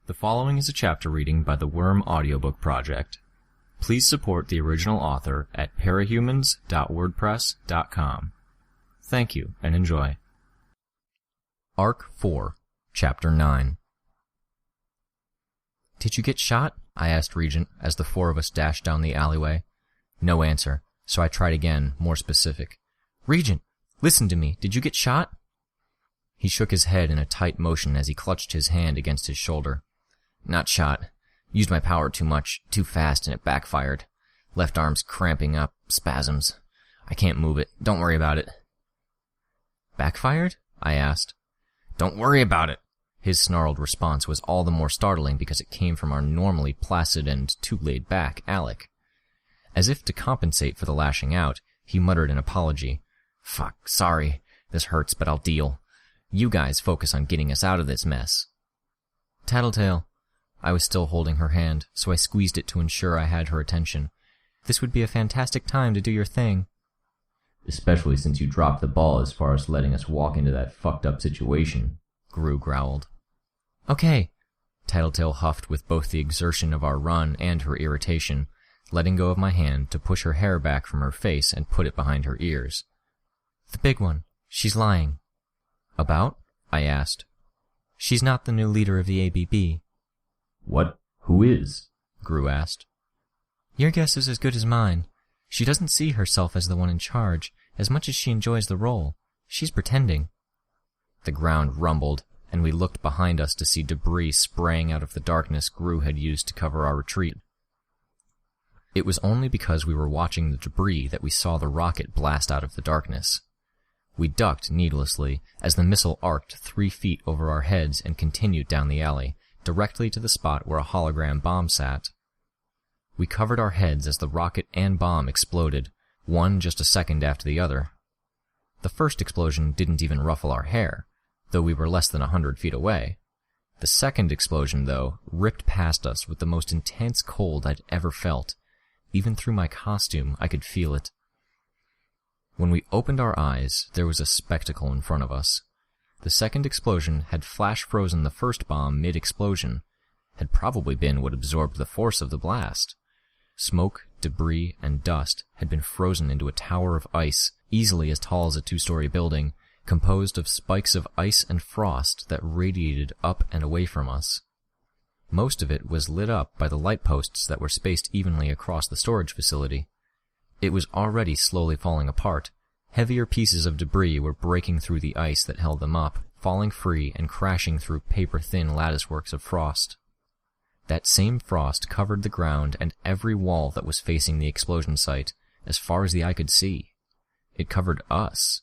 The following is a chapter reading by the Worm Audiobook Project. Please support the original author at parahumans.wordpress.com. Thank you, and enjoy. Arc 4, Chapter 9. "Did you get shot?" I asked Regent as the four of us dashed down the alleyway. No answer, so I tried again, more specific. "Regent, listen to me. Did you get shot?" He shook his head in a tight motion as he clutched his hand against his shoulder. "Not shot. Used my power too much, too fast, and it backfired. Left arm's cramping up, spasms. I can't move it. Don't worry about it." "Backfired?" I asked. "Don't worry about it." His snarled response was all the more startling because it came from our normally placid and too laid back Alec. As if to compensate for the lashing out, he muttered an apology. "Fuck, sorry. This hurts, but I'll deal. You guys focus on getting us out of this mess." "Tattletale." I was still holding her hand, so I squeezed it to ensure I had her attention. "This would be a fantastic time to do your thing." "Especially since you dropped the ball as far as letting us walk into that fucked up situation," Gru growled. "Okay," Tattletale huffed with both the exertion of our run and her irritation, letting go of my hand to push her hair back from her face and put it behind her ears. "The big one. She's lying." "About?" I asked. "She's not the new leader of the ABB. "What? Who is?" Gru asked. "Your guess is as good as mine. She doesn't see herself as the one in charge, as much as she enjoys the role. She's pretending." The ground rumbled, and we looked behind us to see debris spraying out of the darkness Gru had used to cover our retreat. It was only because we were watching the debris that we saw the rocket blast out of the darkness. We ducked needlessly as the missile arced 3 feet over our heads and continued down the alley, directly to the spot where a hologram bomb sat. We covered our heads as the rocket and bomb exploded, one just a second after the other. The first explosion didn't even ruffle our hair, though we were less than 100 feet away. The second explosion, though, ripped past us with the most intense cold I'd ever felt. Even through my costume, I could feel it. When we opened our eyes, there was a spectacle in front of us. The second explosion had flash-frozen the first bomb mid-explosion, had probably been what absorbed the force of the blast. Smoke, debris, and dust had been frozen into a tower of ice, easily as tall as a 2-story building, composed of spikes of ice and frost that radiated up and away from us. Most of it was lit up by the light posts that were spaced evenly across the storage facility. It was already slowly falling apart. Heavier pieces of debris were breaking through the ice that held them up, falling free and crashing through paper-thin latticeworks of frost. That same frost covered the ground and every wall that was facing the explosion site, as far as the eye could see. It covered us.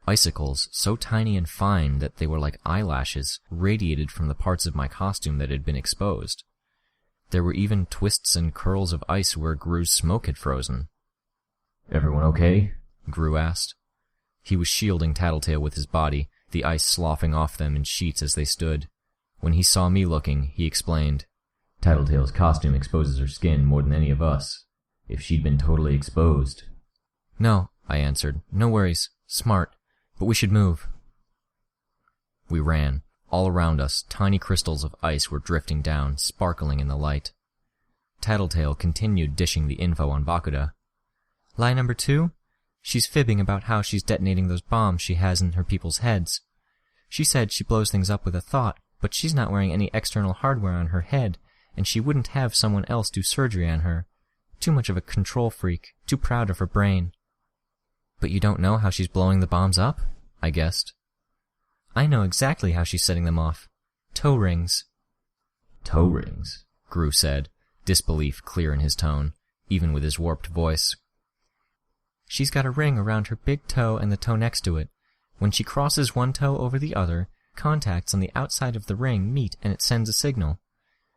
Icicles, so tiny and fine that they were like eyelashes, radiated from the parts of my costume that had been exposed. There were even twists and curls of ice where Gru's smoke had frozen. "Everyone okay?" Gru asked. He was shielding Tattletale with his body, the ice sloughing off them in sheets as they stood. When he saw me looking, he explained, "Tattletale's costume exposes her skin more than any of us. If she'd been totally exposed..." "No," I answered. "No worries. Smart. But we should move." We ran. All around us, tiny crystals of ice were drifting down, sparkling in the light. Tattletale continued dishing the info on Bakuda. "Lie number 2? She's fibbing about how she's detonating those bombs she has in her people's heads. She said she blows things up with a thought, but she's not wearing any external hardware on her head, and she wouldn't have someone else do surgery on her. Too much of a control freak, too proud of her brain." "But you don't know how she's blowing the bombs up?" I guessed. "I know exactly how she's setting them off. Toe rings." "Toe rings?" Gru said, disbelief clear in his tone, even with his warped voice. "She's got a ring around her big toe and the toe next to it. When she crosses one toe over the other, contacts on the outside of the ring meet and it sends a signal.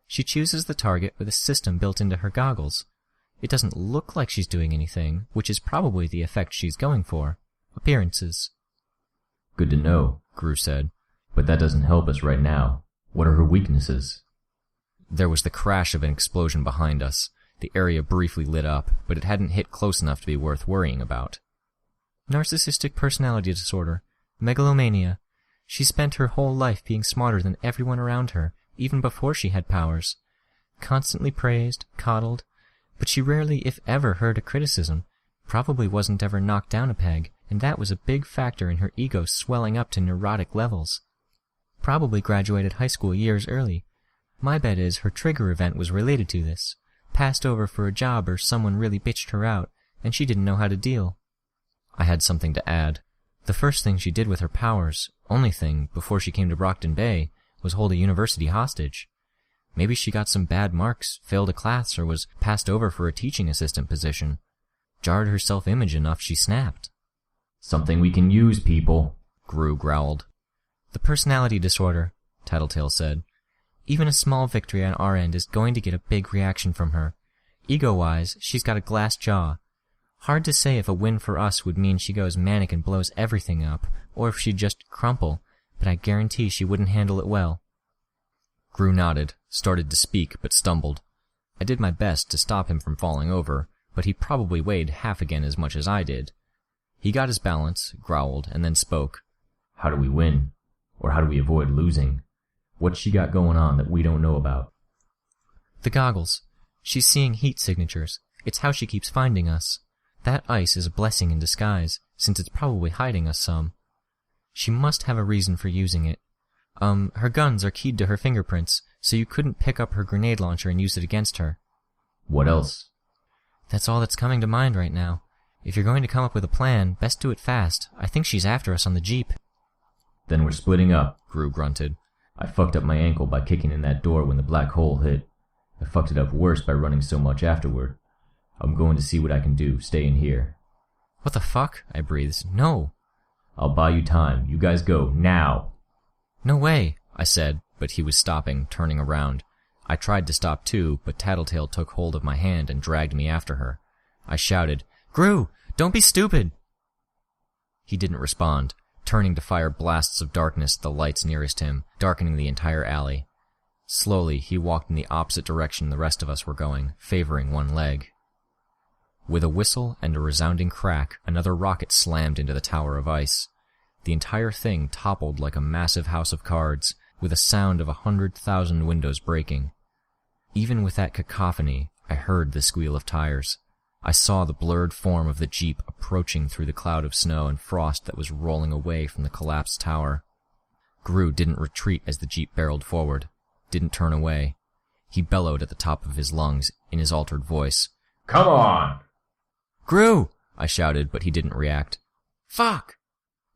She chooses the target with a system built into her goggles. It doesn't look like she's doing anything, which is probably the effect she's going for. Appearances." "Good to know," Gru said. "But that doesn't help us right now. What are her weaknesses?" There was the crash of an explosion behind us. The area briefly lit up, but it hadn't hit close enough to be worth worrying about. "Narcissistic personality disorder. Megalomania. She spent her whole life being smarter than everyone around her, even before she had powers. Constantly praised, coddled, but she rarely, if ever, heard a criticism. Probably wasn't ever knocked down a peg, and that was a big factor in her ego swelling up to neurotic levels. Probably graduated high school years early. My bet is her trigger event was related to this. Passed over for a job or someone really bitched her out, and she didn't know how to deal. I had something to add. The first thing she did with her powers, only thing, before she came to Brockton Bay, was hold a university hostage. Maybe she got some bad marks, failed a class, or was passed over for a teaching assistant position. Jarred her self-image enough she snapped. Something we can use, people, Gru growled. The personality disorder, Tattletale said. Even a small victory on our end is going to get a big reaction from her. Ego-wise, she's got a glass jaw. Hard to say if a win for us would mean she goes manic and blows everything up, or if she'd just crumple, but I guarantee she wouldn't handle it well. Gru nodded, started to speak, but stumbled. I did my best to stop him from falling over, but he probably weighed half again as much as I did. He got his balance, growled, and then spoke. How do we win? Or how do we avoid losing? What's she got going on that we don't know about? The goggles. She's seeing heat signatures. It's how she keeps finding us. That ice is a blessing in disguise, since it's probably hiding us some. She must have a reason for using it. Her guns are keyed to her fingerprints, so you couldn't pick up her grenade launcher and use it against her. What else? That's all that's coming to mind right now. If you're going to come up with a plan, best do it fast. I think she's after us on the Jeep. Then we're splitting up, Gru grunted. I fucked up my ankle by kicking in that door when the black hole hit. I fucked it up worse by running so much afterward. I'm going to see what I can do, stay in here. What the fuck? I breathed. No. I'll buy you time. You guys go, now. No way, I said, but he was stopping, turning around. I tried to stop too, but Tattletale took hold of my hand and dragged me after her. I shouted, Gru, don't be stupid! He didn't respond, turning to fire blasts of darkness at the lights nearest him, darkening the entire alley. Slowly, he walked in the opposite direction the rest of us were going, favoring one leg. With a whistle and a resounding crack, another rocket slammed into the tower of ice. The entire thing toppled like a massive house of cards, with a sound of 100,000 windows breaking. Even with that cacophony, I heard the squeal of tires. I saw the blurred form of the Jeep approaching through the cloud of snow and frost that was rolling away from the collapsed tower. Gru didn't retreat as the Jeep barreled forward, didn't turn away. He bellowed at the top of his lungs in his altered voice. Come on! Gru! I shouted, but he didn't react. Fuck!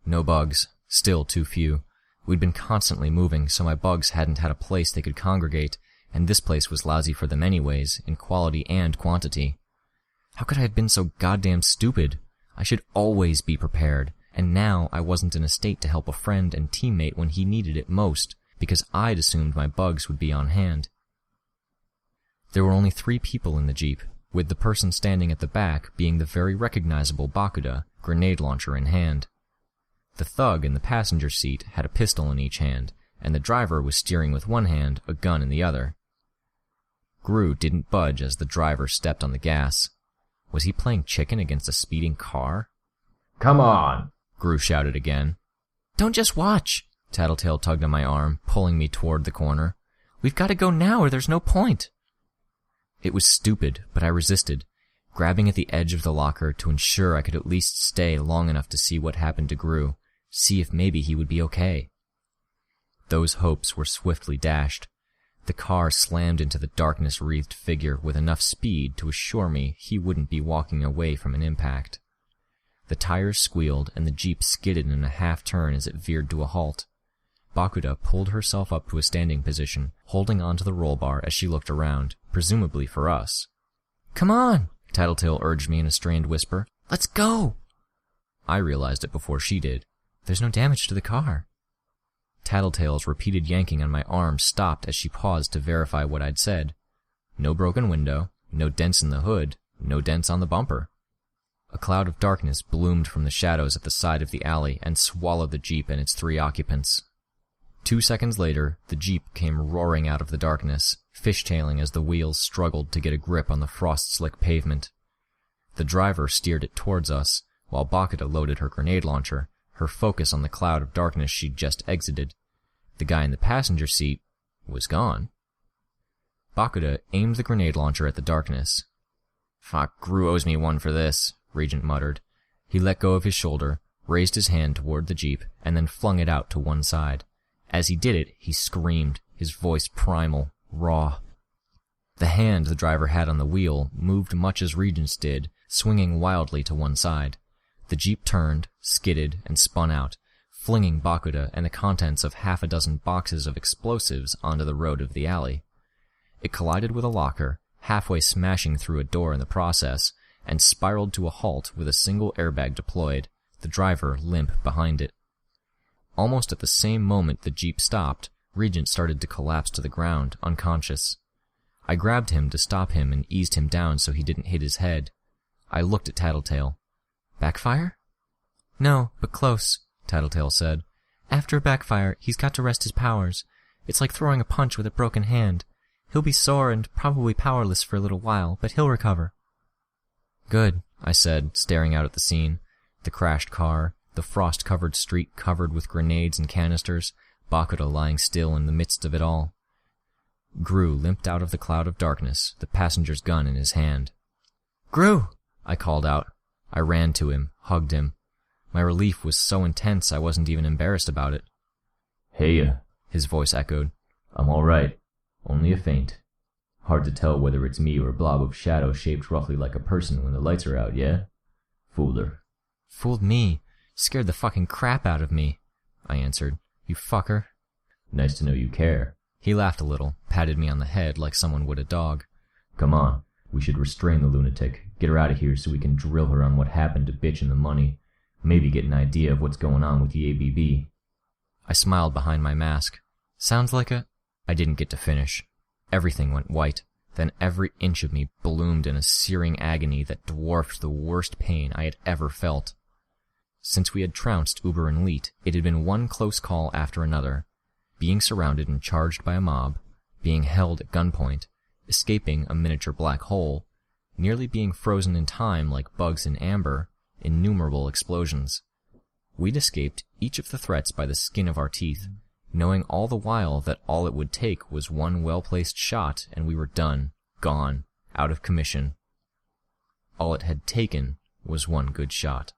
No bugs. Still too few. We'd been constantly moving, so my bugs hadn't had a place they could congregate, and this place was lousy for them anyways, in quality and quantity. How could I have been so goddamn stupid? I should always be prepared, and now I wasn't in a state to help a friend and teammate when he needed it most, because I'd assumed my bugs would be on hand. There were only 3 people in the Jeep, with the person standing at the back being the very recognizable Bakuda, grenade launcher in hand. The thug in the passenger seat had a pistol in each hand, and the driver was steering with one hand, a gun in the other. Gru didn't budge as the driver stepped on the gas. Was he playing chicken against a speeding car? Come on! Gru shouted again. Don't just watch! Tattletale tugged on my arm, pulling me toward the corner. We've got to go now or there's no point. It was stupid, but I resisted, grabbing at the edge of the locker to ensure I could at least stay long enough to see what happened to Gru, see if maybe he would be okay. Those hopes were swiftly dashed. The car slammed into the darkness-wreathed figure with enough speed to assure me he wouldn't be walking away from an impact. The tires squealed and the Jeep skidded in a half-turn as it veered to a halt. Bakuda pulled herself up to a standing position, holding onto the roll bar as she looked around, presumably for us. Come on, Tattletale urged me in a strained whisper. Let's go! I realized it before she did. There's no damage to the car. Tattletale's repeated yanking on my arm stopped as she paused to verify what I'd said. No broken window, no dents in the hood, no dents on the bumper. A cloud of darkness bloomed from the shadows at the side of the alley and swallowed the Jeep and its 3 occupants. 2 seconds later, the Jeep came roaring out of the darkness, fishtailing as the wheels struggled to get a grip on the frost-slick pavement. The driver steered it towards us, while Bakuda loaded her grenade launcher, her focus on the cloud of darkness she'd just exited. The guy in the passenger seat, was gone. Bakuda aimed the grenade launcher at the darkness. "Fuck, Gru owes me one for this," Regent muttered. He let go of his shoulder, raised his hand toward the jeep, and then flung it out to one side. As he did it, he screamed, his voice primal, raw. The hand the driver had on the wheel moved much as Regent's did, swinging wildly to one side. The jeep turned, skidded, and spun out, flinging Bakuda and the contents of half a dozen boxes of explosives onto the road of the alley. It collided with a locker, halfway smashing through a door in the process, and spiraled to a halt with a single airbag deployed, the driver limp behind it. Almost at the same moment the jeep stopped, Regent started to collapse to the ground, unconscious. I grabbed him to stop him and eased him down so he didn't hit his head. I looked at Tattletale. "Backfire?" "No, but close," Tattletale said. "After a backfire, he's got to rest his powers. It's like throwing a punch with a broken hand. He'll be sore and probably powerless for a little while, but he'll recover." "Good," I said, staring out at the scene. The crashed car, the frost-covered street covered with grenades and canisters, Bakuda lying still in the midst of it all. Gru limped out of the cloud of darkness, the passenger's gun in his hand. "Gru!" I called out. I ran to him, hugged him. My relief was so intense I wasn't even embarrassed about it. "Heya," his voice echoed. "I'm all right. Only a faint. Hard to tell whether it's me or a blob of shadow shaped roughly like a person when the lights are out, yeah? Fooled her." "Fooled me. Scared the fucking crap out of me," I answered. "You fucker." "Nice to know you care." He laughed a little, patted me on the head like someone would a dog. "Come on. We should restrain the lunatic, get her out of here so we can drill her on what happened to Bitch and the money. Maybe get an idea of what's going on with the ABB. I smiled behind my mask. "Sounds like a—" I didn't get to finish. Everything went white. Then every inch of me bloomed in a searing agony that dwarfed the worst pain I had ever felt. Since we had trounced Uber and Leet, it had been one close call after another. Being surrounded and charged by a mob, being held at gunpoint, escaping a miniature black hole, nearly being frozen in time like bugs in amber, innumerable explosions. We'd escaped each of the threats by the skin of our teeth, knowing all the while that all it would take was one well-placed shot and we were done, gone, out of commission. All it had taken was one good shot.